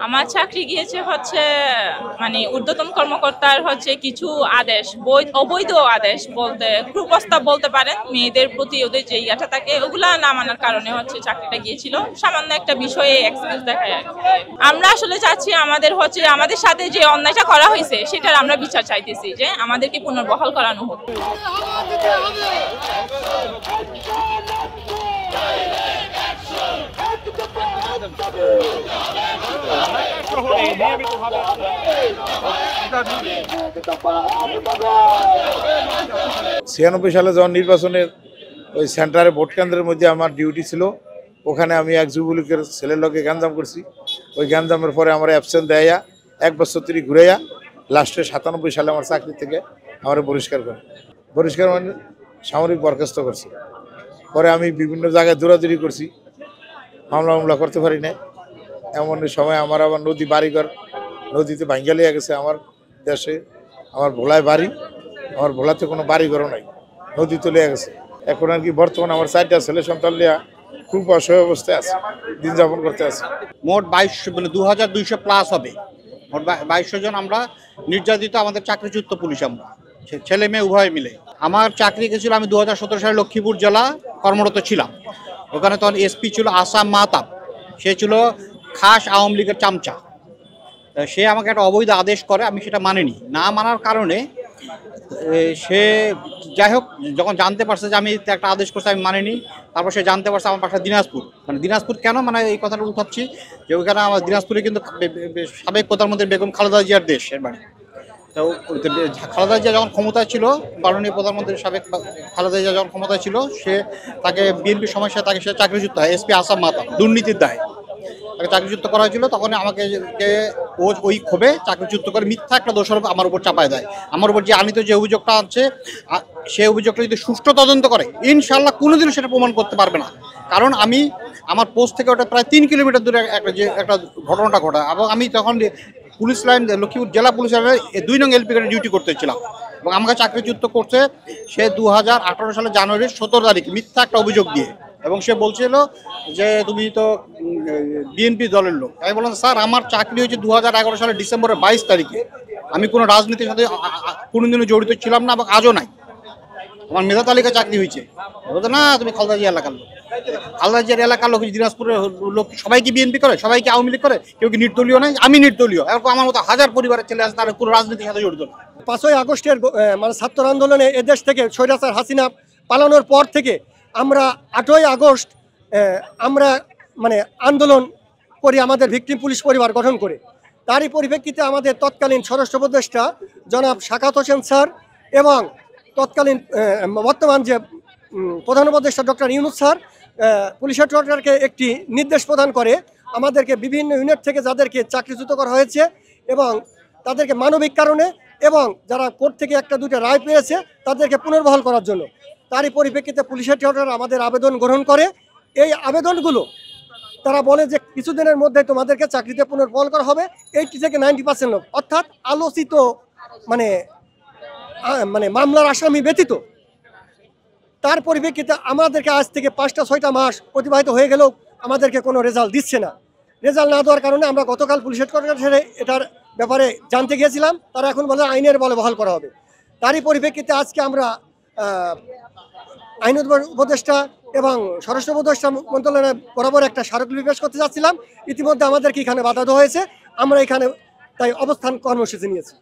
আমার চাকরি গিয়েছে হচ্ছে মানে ঊর্ধ্বতন কর্মকর্তার হচ্ছে কিছু আদেশ, অবৈধ আদেশ বলতে কুপ্রস্তাব বলতে পারেন মেয়েদের প্রতি ওদের যে ইয়াটা থাকে ওগুলা না মানার কারণে হচ্ছে চাকরিটা গিয়েছিল। সামান্য একটা বিষয়ে এক্সকিউজ দেখায় আর কি। আমরা আসলে চাচ্ছি আমাদের হচ্ছে আমাদের সাথে যে অন্যায়টা করা হয়েছে সেটার আমরা বিচার চাইতেছি, যে আমাদেরকে পুনর্বহাল করানো হোক। ছিয়ানব্বই সালে যখন নির্বাচনের ওই সেন্টারে ভোট কেন্দ্রের মধ্যে আমার ডিউটি ছিল, ওখানে আমি এক যুবলীগের ছেলের লগে গ্যাঞ্জাম করছি। ওই গ্যাঞ্জামের পরে আমার অ্যাবসেন্ট দেয়া 1 বছর তিনি ঘুরাইয়া লাস্টে 97 সালে আমার চাকরি থেকে আমার বহিষ্কার করে, বহিষ্কার মানে সামরিক বরখাস্ত করছে। পরে আমি বিভিন্ন জায়গায় দৌড়াদৌড়ি করছি, মামলা করতে পারি না। এমন সময় আমার আবার নদী বাড়িঘর নদীতে ভাঙ্গা লিয়ে গেছে। আমার দেশে আমার ভোলায় বাড়ি, আমার ভোলাতে কোনো বাড়িঘরও নাই, নদী তো লিয়ে গেছে। এখন আর কি বর্তমানে আমার 4টা ছেলে সন্তান লিয়া খুব অসহায় অবস্থায় আছে, দিন যাপন করতে আছে। মোট 2200 মানে 2200 প্লাস হবে। মোট 2200 জন আমরা নির্যাতিত, আমাদের চাকরিচ্যুত পুলিশ, আমরা ছেলে মেয়ে উভয় মিলে। আমার চাকরি গেছিল, আমি 2017 সালে লক্ষ্মীপুর জেলা কর্মরত ছিলাম। ওখানে তখন এসপি ছিল আসাম মাহতাব, সে ছিল খাস আওয়ামী লীগের চামচা। সে আমাকে একটা অবৈধ আদেশ করে, আমি সেটা মানিনি। না মানার কারণে সে যাই হোক যখন জানতে পারছে যে আমি একটা আদেশ করছি আমি মানিনি, তারপর সে জানতে পারছে আমার বাসা দিনাজপুর। মানে দিনাজপুর কেন, মানে এই কথাটা উঠাচ্ছি যে ওইখানে আমার দিনাজপুরে কিন্তু সাবেক প্রধানমন্ত্রী বেগম খালেদা জিয়ার দেশ, এর বাড়ি। তো খালেদা জিয়া যখন ক্ষমতায় ছিল, মাননীয় প্রধানমন্ত্রী সাবেক খালেদা জিয়া যখন ক্ষমতায় ছিল, তাকে বিএনপির সমস্যায় তাকে সে চাকরিচ্যুত হয় এসপি আসাম মাহতাব, দুর্নীতির দায় তাকে চাকরিচ্যুত করা হয়েছিল। তখন আমাকে ওই ক্ষোভে চাকরিচ্যুত করে মিথ্যা একটা দোষারোপ আমার উপর চাপায় দেয়। আমার উপর যে আনিত যে অভিযোগটা আছে, সেই অভিযোগটা যদি সুষ্ঠু তদন্ত করে ইনশাল্লাহ কোনোদিনও সেটা প্রমাণ করতে পারবে না। কারণ আমি আমার পোস্ট থেকে ওটা প্রায় 3 কিলোমিটার দূরে একটা ঘটনাটা ঘটা, এবং আমি তখন পুলিশ লাইন লক্ষ্মীপুর জেলা পুলিশ লাইনে 2 নং এলপি গ্রেডে ডিউটি করতেছিলাম, এবং আমাকে চাকরিচ্যুত করছে সে 2018 সালের জানুয়ারির 17 তারিখ মিথ্যা একটা অভিযোগ দিয়ে। এবং সে বলছিল যে তুমি তো বিএনপি দলের লোক। আমি বললাম স্যার আমার চাকরি হয়েছে 2011 সালের ডিসেম্বরের 22 তারিখে, আমি কোনো রাজনীতির সাথে কোনোদিনও জড়িত ছিলাম না এবং আজও নাই, আমার মেধা তালিকা চাকরি হয়েছে। বলতো না তুমি খালেদা জিয়া এলাকার লোক। খালেদা জিয়ার এলাকার লোক দিনাজপুরের লোক সবাই কি বিএনপি করে, সবাই কি আওয়ামী লীগ করে, কেউ কি নির্দলীয় নাই? আমি নির্দলীয়। এরকম আমার মতো হাজার পরিবারের ছেলে আছে তারা কোনো রাজনীতির সাথে জড়িত না। 5ই আগস্টের মানে ছাত্র আন্দোলনে এদেশ থেকে স্বৈরাচার হাসিনা পালানোর পর থেকে আমরা 8ই আগস্ট আমরা মানে আন্দোলন করি আমাদের ভিকটিম পুলিশ পরিবার গঠন করে। তারই পরিপ্রেক্ষিতে আমাদের তৎকালীন স্বরাষ্ট্র উপদেষ্টা জনাব শাখাত হোসেন স্যার এবং তৎকালীন বর্তমান যে প্রধান উপদেষ্টা ডক্টর ইউনুস স্যার পুলিশ হেডকোয়ার্টারকে একটি নির্দেশ প্রদান করে আমাদেরকে বিভিন্ন ইউনিট থেকে যাদেরকে চাকরিচ্যুত করা হয়েছে এবং তাদেরকে মানবিক কারণে এবং যারা কোর্ট থেকে 1-2টা রায় পেয়েছে তাদেরকে পুনর্বহাল করার জন্য। তারই পরিপ্রেক্ষিতে পুলিশ হেডকোয়ার্টার আমাদের আবেদন গ্রহণ করে। এই আবেদনগুলো তারা বলে যে কিছুদিনের মধ্যে তোমাদেরকে চাকরিতে পুনর্বহাল করা হবে 80 থেকে 90% লোক, অর্থাৎ আলোচিত মানে মামলার আসামি ব্যতীত। তার পরিপ্রেক্ষিতে আমাদেরকে আজ থেকে 5টা-6টা মাস অতিবাহিত হয়ে গেলেও আমাদেরকে কোনো রেজাল্ট দিচ্ছে না। রেজাল্ট না দেওয়ার কারণে আমরা গতকাল পুলিশ হেডকোয়ার্টার এটার ব্যাপারে জানতে গিয়েছিলাম, তারা এখন বলে আইনের বলে বহাল করা হবে। তারই পরিপ্রেক্ষিতে আজকে আমরা আইন উপদেষ্টা এবং স্বরাষ্ট্র উপদেষ্টা মন্ত্রণালয়ে বরাবর একটা স্মারকলিপি পেশ করতে যাচ্ছিলাম। ইতিমধ্যে আমাদেরকে এখানে বাধা দেওয়া হয়েছে, আমরা এখানে তাই অবস্থান কর্মসূচি নিয়েছি।